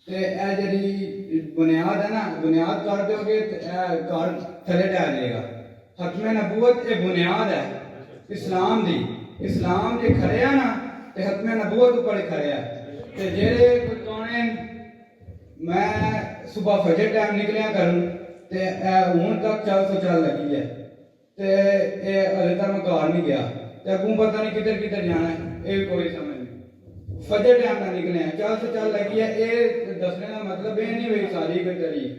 ਤੇ ਇਹ ਜਿਹੜੀ ਬੁਨਿਆਦ ਹੈ ਨਾ, ਬੁਨਿਆਦ ਕਰ ਦਿਓਗੇ ਤੇ ਇਹ ਘਰ ਥੱਲੇ ਟਹਿ ਜਾਏਗਾ। ਖਤਮੇ ਨਬੂਵਤ ਇਹ ਬੁਨਿਆਦ ਹੈ ਇਸਲਾਮ ਦੀ। ਇਸਲਾਮ ਜੇ ਖੜਿਆ ਨਾ ਤੇ ਖਤਮੇ ਨਬੂਵਤ ਉੱਪਰ ਖੜਿਆ। ਤੇ ਜਿਹੜੇ ਕੋਈ ਕਹਣੇ ਮੈਂ ਸੁਬह ਫਜਰ ਟਾਈਮ ਨਿਕਲਿਆ ਕਰਨ ਤੇ ਇਹ ਹੁਣ ਤੱਕ 400 ਲੱਗੀ ਹੈ ਤੇ ਇਹ ਹਲੇ ਤੱਕ ਮੈਂ ਘਰ ਨਹੀਂ ਗਿਆ ਤੇ ਅੱਗੋਂ ਪਤਾ ਨਹੀਂ ਕਿੱਧਰ ਕਿੱਧਰ ਜਾਣਾ ਹੈ, ਇਹ ਵੀ ਕੋਈ ਸਮਝ नहीं। फजर टाइम ना निकले हैं 400 लगी है। ये दसने का मतलब ये नहीं हुई सारी कोई तरीक,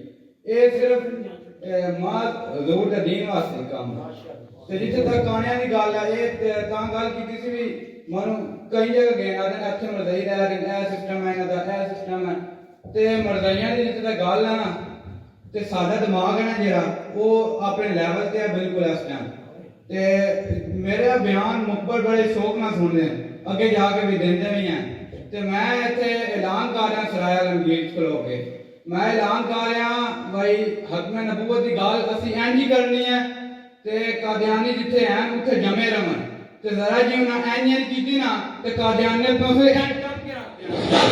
ये सिर्फ मां हजूर के दीन वास्ते काम ते जिथे तक गाणियां की गल है ये तां गल कीती सी भी मानो कई जगह गए ना ते इत्थे मरदई रह रहे ए सिस्टम है इन्हां दा ए सिस्टम है ते मरदइयां दी जिथे तक गल है ना ते साडा दिमाग है ना जेड़ा वो अपने लेवल ते है बिल्कुल इस टाइम ते मेरा बयान मुकबर बड़े शौक नाल सुनदे हैं, अगे जाके भी देंदे भी हैं। ते मैं इत्थे ऐलान कर रहा सराया लंगीर खलो के मैं ऐलान कर रहा भाई हकम नबूवत की गल असीं इंज ही करनी है ते कादियानी जिथे हैं उत्थे जमे रहन ते जरा जी उन्हें इंज कीती ना ते कादियानी तो फिर इंज करके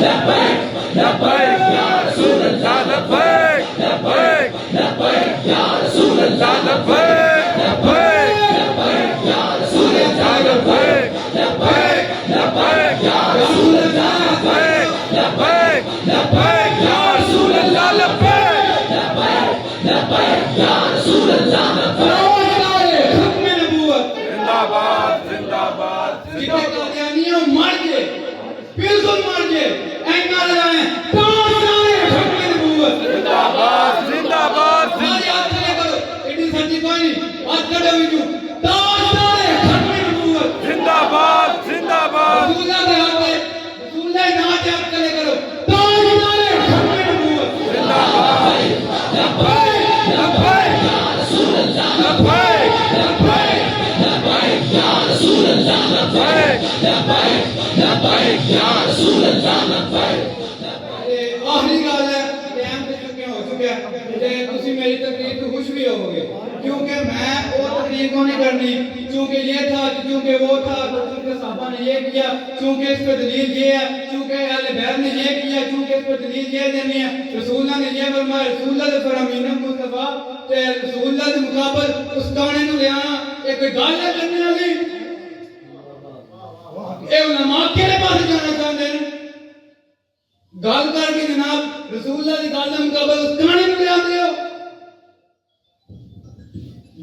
लब्बैक लब्बैक या रसूल अल्लाह लब्बैक लब्बैक लब्बैक या रसूल अल्लाह लब्बैक लब्बैक लब्बैक या रसूल अल्लाह लब्बैक लब्बैक लब्बैक या रसूल अल्लाह लब्बैक लब्बैक लब्बैक या रसूल अल्लाह लब्बैक लब्बैक लब्बैक या रसूल अल्लाह लब्बैक। हकम नबूवत जिंदाबाद जिंदाबाद जिथे कादियानियों मर गए बिल्कुल मर गए एंगा लगाए ताजदार हकम नबूवत जिंदाबाद जिंदाबाद हमारे हाथ खड़े करो इतनी सच्ची कोई नहीं हाथ खड़े हुई तू ताजदार हकम नबूवत जिंदाबाद जिंदाबाद रसूलुल्लाह के हाथ में रसूलुल्लाह नाम से हाथ खड़े करो ताजदार हकम नबूवत जिंदाबाद लब्बैक लब्बैक या रसूल अल्लाह लब्बैक लब्बैक लब्बैक या रसूल अल्लाह लब्बैक लब्बैक लब्बैक या रसूल अल्लाह लब्बैक। आखिरी गल है टाइम ते चुके हो चुका ते तुसी मेरी तकरीर तो खुश भी होवोगे क्योंकि मैं वो तकरीर को नहीं करनी क्योंकि ये था क्योंकि वो था क्योंकि साहबा ने ये किया क्योंकि इस पे दलील ये है क्योंकि अहले बैत ने ये किया क्योंकि इस पे दलील ये देनी है रसूलुल्लाह ने ये फरमाया रसूलुल्लाह दे फरमीन मुस्तफा ते रसूलुल्लाह दे मुकाबल उस गाने नु ले आना ये कोई गल है करने वाली ए उलमा केड़े पासे जाना चाहते हैं गल करके जनाब रसूलुल्लाह दी गल दे मुकाबल उस गाने नु ले आंदे हो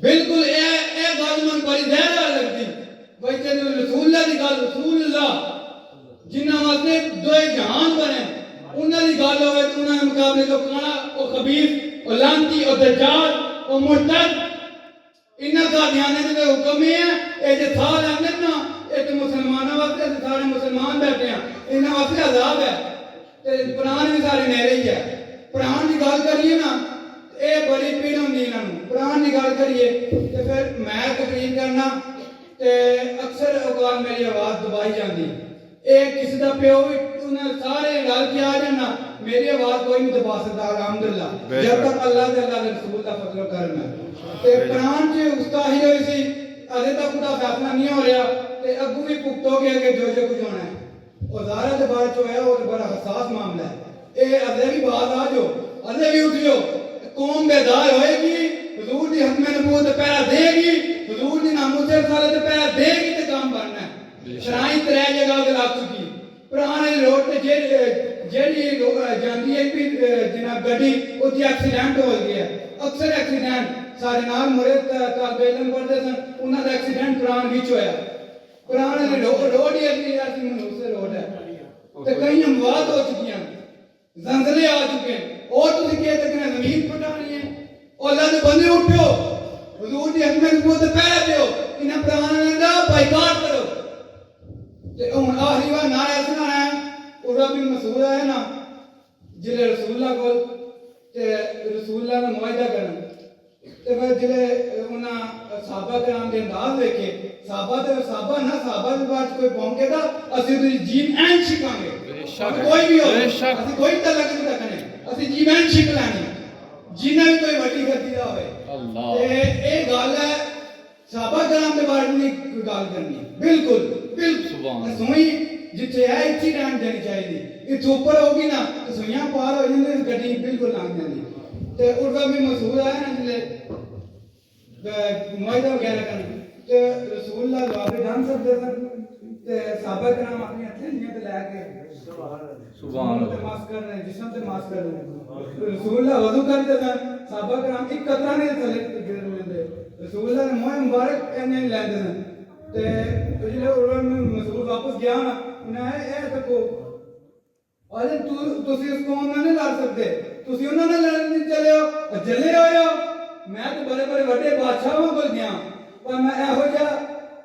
बिल्कुल ए गल मन बड़ी जहरा लगदी भाई चलो रसूलुल्लाह दी गल रसूलुल्लाह जिन्ना वास्ते दो जहान बने उन्हां दी गल होवे ते उन्हां दे मुकाबले जो काना ओ खबीस ओ लांती ओ दज्जाल ओ मुर्तद इन्हां कादियाने दे हुक्म है ए जे था लैंदे ना ए ते मुसलमानां वास्ते ते सारे मुसलमान बैठे हैं इन्हां वास्ते अजाब है ते कुरान भी सारे नेरे ही है। कुरान की गल करिए ना ये बड़ी पीड़ होंदी इन्हां नूं कुरान की गल करिए ते फिर मैं तकरीर करना ते अक्सर औकात मेरी आवाज दबाई जाती ए किसी दा प्यो भी उन्हें सारे रल के आ जाना मेरी आवाज कोई नहीं दबा सकता अल्हम्दुलिल्लाह जब तक अल्लाह ते अल्लाह दे रसूल दा फजल करम है ते कुरान च उस्ताही होई सी अजे तक उदा फैसला नहीं हो रहा ते अगू भी भुगतोगे अगे जो कुछ होना है और ज़ारा के बारे जो है वो बड़ा हसास मामला है ए अजे भी बात आ जो अजे भी उठियो कौम बेदार होएगी हुजूर दी हकम नबूवत ते पैरा देगी हुजूर दी नामूस रिसालत ते पैरा देगी ते काम बनना है शराई त्रै जगह ते लग चुकी पुराने रोड ते जेड़ी जांदी है भी जनाब गड्डी ओदी एक्सीडेंट हो गया अक्सर एक्सीडेंट सारे नाल मुरे तालबे इल्म पढ़दे सन उन्हां दा एक्सीडेंट कुरान विच होया कुरान दे रोड ही ऐसी मनूस रोड है ते कई अमवात हो चुकी हैं जंजले आ चुके हैं और तुसी कह सकते हैं जमीन फटानी है और अल्लाह दे बंदे उठो हुजूर दी हकम नबूवत ते पैरा दियो इन्हां पुराने दा बाइकाट करो ते हुन आखिरी बार नारा सुनाना है उरा बिन मसूद है ना जिले रसूलुल्लाह को ते रसूलुल्लाह दा मुआहिदा करन ते फिर जिले उन्हां साहबा कराम दे अंदाज देखे साहबा ना साहबा दे बात कोई भौंकेदा असि तो जीव ऐन शिकांगे कोई भी हो असि कोई तलक नहीं रखने असि जीव ऐन शिक लानी जिन्ना भी कोई वड्डी गलती दा होवे अल्लाह ते ए गल है साहबा कराम दे बारे में कोई गल करनी बिल्कुल बिल्कुल सुभान सुई जिथे है इत्थे रहन देनी चाहिए इत्थे ऊपर होगी ना तो सुइयां पार हो बिल्कुल लंघ जाती ते उर्दा में मसूल आया ना जिले मुआहिदा वगैरह करना ते रसूल दा जवाब जान सकते सन ते साहबा कराम अपनी हथेलियां ते लेके सुभान अल्लाह मास कर रहे हैं जिस्म ते मास कर रहे हैं रसूल दा वजू करते सन साहबा कराम एक कतरा नहीं थले गिर लेंदे रसूल दा मुंह मुबारक नहीं लेंदे सन ते जिले उन्होंने मसूल वापस गया ना उन्हें ए तको अरे तुसी उस कौम नाल नहीं लड़ सकते तुसी उन्हां नाल लड़न चले हो जले होयो मैं तो बड़े बड़े बड़े बादशाहों को गया पर मैं एहो जा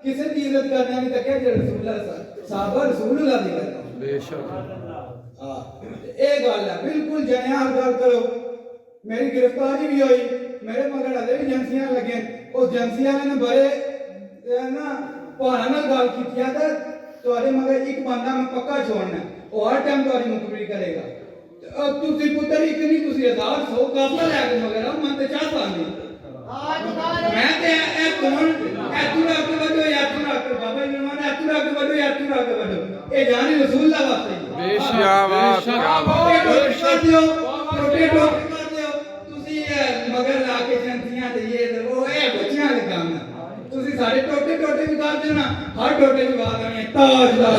किसी की इज्जत करने नहीं तक जे रसूलुल्लाह साहब रसूलुल्लाह दी करदा बेशक हां ए गल है बिल्कुल जनिया गल करो मेरी गिरफ्तारी भी हुई मेरे मगर अले भी एजेंसियां लगे उस एजेंसियां ने बड़े ना भाना नाल गल की था तुम्हारे मगर एक बंदा मैं पक्का छोड़ना वो हर टाइम तुम्हारी मुकबरी करेगा अब तुसी पुत्र एक नहीं तुसी 1000 काफला लेके मगर मन ते चाहता नहीं मैं ते ए कौन ए तुरा के बडो या तुरा के बाबा जी ने ए तुरा के बडो या तुरा के बडो ए जानी रसूलुल्लाह वास्ते बेशक कर दियो प्रोटेक्ट कर दियो तुसी मगर लाके जंतियां ते ये वो ए बच्चियां दे काम है तुसी सारे टोटे टोटे भी कर देना हर टोटे भी बात आनी ताजदार